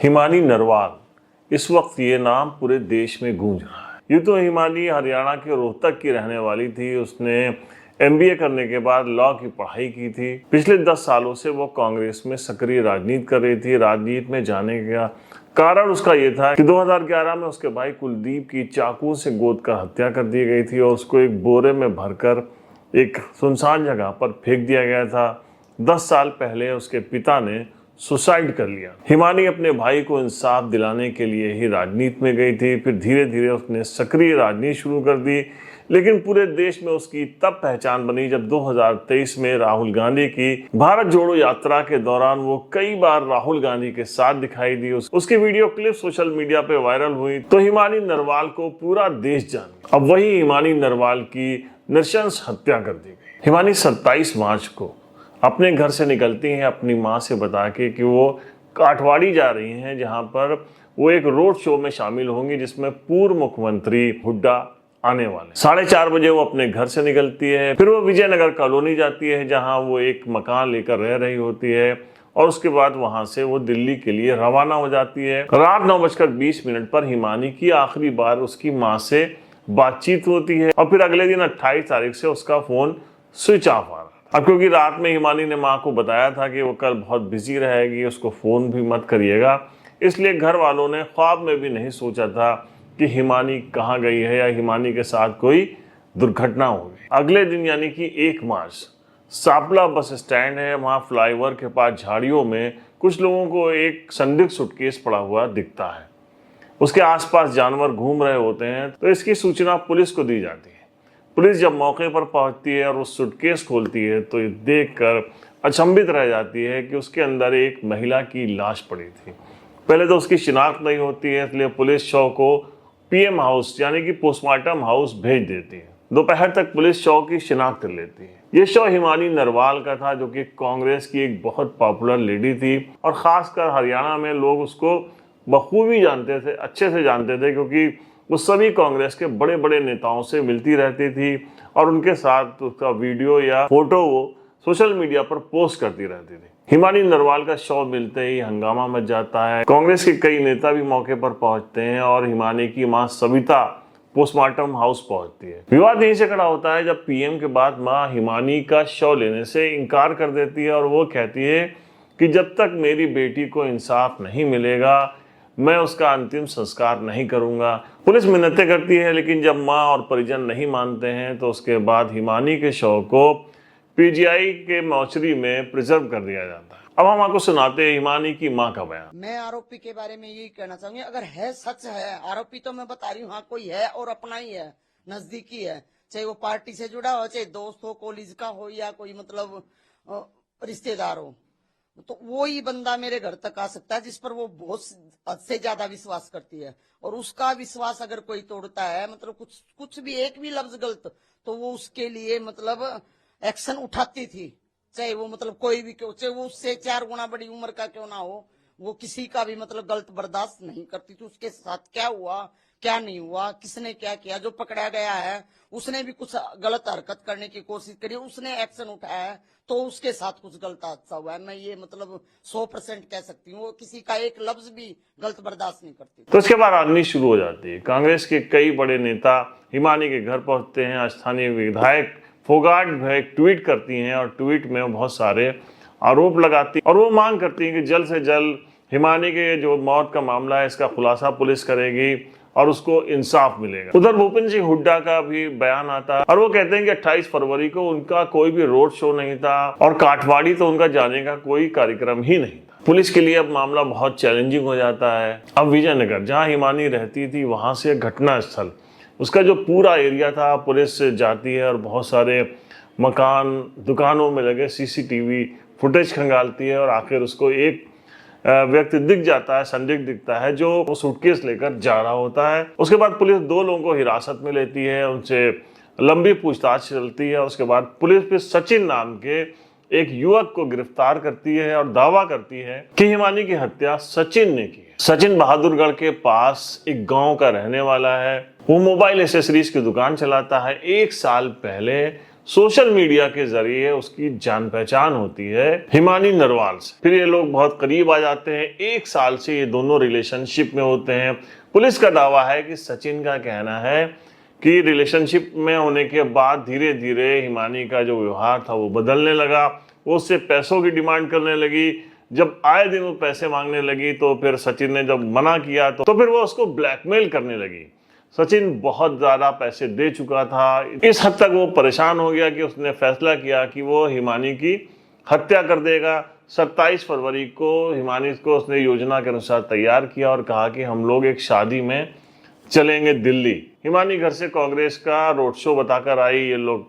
हिमानी नरवाल, इस वक्त ये नाम पूरे देश में गूंज रहा है। यूँ तो हिमानी हरियाणा के रोहतक की रहने वाली थी। उसने एमबीए करने के बाद लॉ की पढ़ाई की थी। पिछले 10 सालों से वो कांग्रेस में सक्रिय राजनीति कर रही थी। राजनीति में जाने का कारण उसका ये था कि 2011 में उसके भाई कुलदीप की चाकू से गोद कर हत्या कर दी गई थी और उसको एक बोरे में भरकर एक सुनसान जगह पर फेंक दिया गया था। 10 साल पहले उसके पिता ने सुसाइड कर लिया। हिमानी अपने भाई को इंसाफ दिलाने के लिए ही राजनीति में गई थी। फिर धीरे धीरे उसने सक्रिय राजनीति शुरू कर दी, लेकिन पूरे देश में उसकी तब पहचान बनी जब 2023 में राहुल गांधी की भारत जोड़ो यात्रा के दौरान वो कई बार राहुल गांधी के साथ दिखाई दी। उसकी वीडियो क्लिप सोशल मीडिया पे वायरल हुई तो हिमानी नरवाल को पूरा देश जान गया। अब वही हिमानी नरवाल की नृशंस हत्या कर दी गई। हिमानी 27 मार्च को अपने घर से निकलती हैं अपनी मां से बता के कि वो काठवाड़ी जा रही हैं, जहां पर वो एक रोड शो में शामिल होंगी जिसमें पूर्व मुख्यमंत्री हुड्डा आने वाले। 4:30 बजे वो अपने घर से निकलती है। फिर वो विजयनगर कॉलोनी जाती है जहां वो एक मकान लेकर रह रही होती है और उसके बाद वहां से वो दिल्ली के लिए रवाना हो जाती है। रात 9:20 पर हिमानी की आखिरी बार उसकी मां से बातचीत होती है और फिर अगले दिन 28 तारीख से उसका फोन स्विच ऑफ आ रहा है। अब क्योंकि रात में हिमानी ने मां को बताया था कि वो कल बहुत बिजी रहेगी, उसको फोन भी मत करिएगा, इसलिए घर वालों ने ख्वाब में भी नहीं सोचा था कि हिमानी कहाँ गई है या हिमानी के साथ कोई दुर्घटना हो गई। अगले दिन यानी कि 1 मार्च सापला बस स्टैंड है, वहाँ फ्लाईओवर के पास झाड़ियों में कुछ लोगों को एक संदिग्ध सूटकेस पड़ा हुआ दिखता है। उसके आसपास जानवर घूम रहे होते हैं तो इसकी सूचना पुलिस को दी जाती है। पुलिस जब मौके पर पहुंचती है और उस सूटकेस खोलती है तो ये देखकर अचंभित रह जाती है कि उसके अंदर एक महिला की लाश पड़ी थी। पहले तो उसकी शिनाख्त नहीं होती है, इसलिए पुलिस शव को पीएम हाउस यानी कि पोस्टमार्टम हाउस भेज देती है। दोपहर तक पुलिस शव की शिनाख्त कर लेती है। ये शव हिमानी नरवाल का था, जो कि कांग्रेस की एक बहुत पॉपुलर लेडी थी और खासकर हरियाणा में लोग उसको बखूबी जानते थे, अच्छे से जानते थे, क्योंकि वो सभी कांग्रेस के बड़े बड़े नेताओं से मिलती रहती थी और उनके साथ उसका वीडियो या फोटो वो सोशल मीडिया पर पोस्ट करती रहती थी। हिमानी नरवाल का शव मिलते ही हंगामा मच जाता है। कांग्रेस के कई नेता भी मौके पर पहुंचते हैं और हिमानी की मां सविता पोस्टमार्टम हाउस पहुंचती है। विवाद यहीं से खड़ा होता है जब पीएम के बाद मां हिमानी का शव लेने से इनकार कर देती है और वो कहती है कि जब तक मेरी बेटी को इंसाफ नहीं मिलेगा मैं उसका अंतिम संस्कार नहीं करूंगा। पुलिस मिन्नतें करती है, लेकिन जब मां और परिजन नहीं मानते हैं तो उसके बाद हिमानी के शव को पीजीआई के मोर्चरी में प्रिजर्व कर दिया जाता है। अब हम आपको सुनाते हैं हिमानी की मां का बयान। मैं आरोपी के बारे में यही कहना चाहूंगी, अगर है सच है, आरोपी तो मैं बता रही हूँ, हाँ कोई है और अपना ही है, नजदीकी है, चाहे वो पार्टी से जुड़ा हो, चाहे दोस्त हो, कॉलेज का हो या कोई मतलब रिश्तेदार हो, तो वो ही बंदा मेरे घर तक आ सकता है जिस पर वो बहुत हद से ज्यादा विश्वास करती है। और उसका विश्वास अगर कोई तोड़ता है, मतलब कुछ भी एक भी लफ्ज गलत, तो वो उसके लिए मतलब एक्शन उठाती थी, चाहे वो मतलब कोई भी क्यों, चाहे वो उससे 4 गुना बड़ी उम्र का क्यों ना हो, वो किसी का भी मतलब गलत बर्दाश्त नहीं करती थी। उसके साथ क्या हुआ क्या नहीं हुआ, किसने क्या किया, जो पकड़ा गया है उसने भी कुछ गलत हरकत करने की कोशिश करी, उसने एक्शन उठाया है तो उसके साथ कुछ गलत हादसा हुआ है। मैं ये मतलब 100% कह सकती हूँ, वो किसी का एक लफ्ज भी गलत बर्दाश्त नहीं करती। तो इसके बाद राजनीति शुरू हो जाती है। कांग्रेस के कई बड़े नेता हिमानी के घर पहुंचते हैं। स्थानीय विधायक फोगाट एक ट्वीट करती हैं और ट्वीट में बहुत सारे आरोप लगाती और वो मांग करती हैं कि जल्द से जल्द हिमानी के जो मौत का मामला है इसका खुलासा पुलिस करेगी और उसको इंसाफ मिलेगा। उधर भूपेंद्र सिंह हुड्डा का भी बयान आता है और वो कहते हैं कि 28 फरवरी को उनका कोई भी रोड शो नहीं था और काठवाड़ी तो उनका जाने का कोई कार्यक्रम ही नहीं था। पुलिस के लिए अब मामला बहुत चैलेंजिंग हो जाता है। अब विजयनगर जहां हिमानी रहती थी वहां से घटना स्थल, उसका जो पूरा एरिया था, पुलिस जाती है और बहुत सारे मकान दुकानों में लगे सीसीटीवी फुटेज खंगालती है और आखिर उसको एक व्यक्ति दिख जाता है, संदिग्ध दिखता है, जो वो सूटकेस लेकर जा रहा होता है। उसके बाद पुलिस 2 लोगों को हिरासत में लेती है, उनसे लंबी पूछताछ चलती है। उसके बाद पुलिस फिर सचिन नाम के एक युवक को गिरफ्तार करती है और दावा करती है कि हिमानी की हत्या सचिन ने की है। सचिन बहादुरगढ़ के पास एक गांव का रहने वाला है। वो मोबाइल एसेसरीज की दुकान चलाता है। 1 साल पहले सोशल मीडिया के जरिए उसकी जान पहचान होती है हिमानी नरवाल से। फिर ये लोग बहुत करीब आ जाते हैं, 1 साल से ये दोनों रिलेशनशिप में होते हैं। पुलिस का दावा है कि सचिन का कहना है कि रिलेशनशिप में होने के बाद धीरे धीरे हिमानी का जो व्यवहार था वो बदलने लगा। वो उससे पैसों की डिमांड करने लगी। जब आए दिन वो पैसे मांगने लगी तो फिर सचिन ने जब मना किया तो फिर वो उसको ब्लैकमेल करने लगी। सचिन बहुत ज्यादा पैसे दे चुका था। इस हद तक वो परेशान हो गया कि उसने फैसला किया कि वो हिमानी की हत्या कर देगा। 27 फरवरी को हिमानी को उसने योजना के अनुसार तैयार किया और कहा कि हम लोग एक शादी में चलेंगे दिल्ली। हिमानी घर से कांग्रेस का रोड शो बताकर आई। ये लोग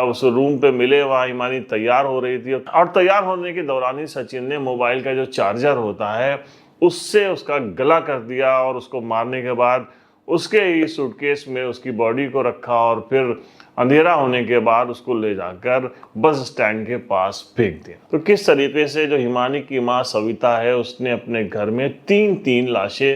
उस रूम पे मिले, वहाँ हिमानी तैयार हो रही थी और तैयार होने के दौरान ही सचिन ने मोबाइल का जो चार्जर होता है उससे उसका गला कर दिया और उसको मारने के बाद उसके ही सूटकेस में उसकी बॉडी को रखा और फिर अंधेरा होने के बाद उसको ले जाकर बस स्टैंड के पास फेंक दिया। तो किस तरीके से जो हिमानी की माँ सविता है उसने अपने घर में 3 लाशें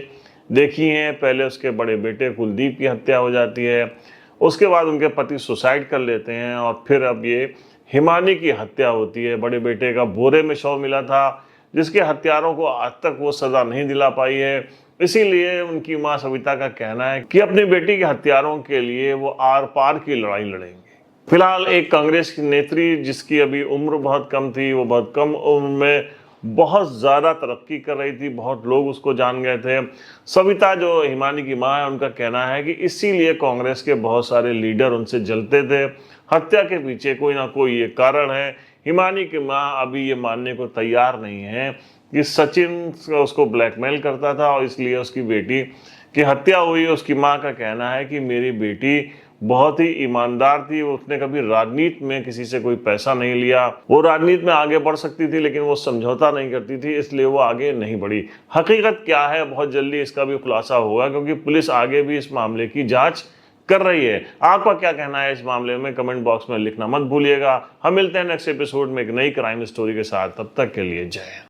देखी हैं। पहले उसके बड़े बेटे कुलदीप की हत्या हो जाती है, उसके बाद उनके पति सुसाइड कर लेते हैं और फिर अब ये हिमानी की हत्या होती है। बड़े बेटे का बोरे में शव मिला था जिसके हत्यारों को आज तक वो सजा नहीं दिला पाई है। इसीलिए उनकी मां सविता का कहना है कि अपनी बेटी के हत्यारों के लिए वो आर पार की लड़ाई लड़ेंगे। फिलहाल एक कांग्रेस की नेत्री जिसकी अभी उम्र बहुत कम थी, वो बहुत कम उम्र में बहुत ज्यादा तरक्की कर रही थी, बहुत लोग उसको जान गए थे। सविता जो हिमानी की मां है, उनका कहना है कि इसीलिए कांग्रेस के बहुत सारे लीडर उनसे जलते थे। हत्या के पीछे कोई ना कोई ये कारण है। हिमानी की मां अभी ये मानने को तैयार नहीं है कि सचिन उसको ब्लैकमेल करता था और इसलिए उसकी बेटी की हत्या हुई। उसकी मां का कहना है कि मेरी बेटी बहुत ही ईमानदार थी, उसने कभी राजनीति में किसी से कोई पैसा नहीं लिया। वो राजनीति में आगे बढ़ सकती थी लेकिन वो समझौता नहीं करती थी, इसलिए वो आगे नहीं बढ़ी। हकीकत क्या है बहुत जल्दी इसका भी खुलासा होगा क्योंकि पुलिस आगे भी इस मामले की जांच कर रही है। आपका क्या कहना है इस मामले में कमेंट बॉक्स में लिखना मत भूलिएगा। हम मिलते हैं नेक्स्ट एपिसोड में एक नई क्राइम स्टोरी के साथ। तब तक के लिए जय हिंद।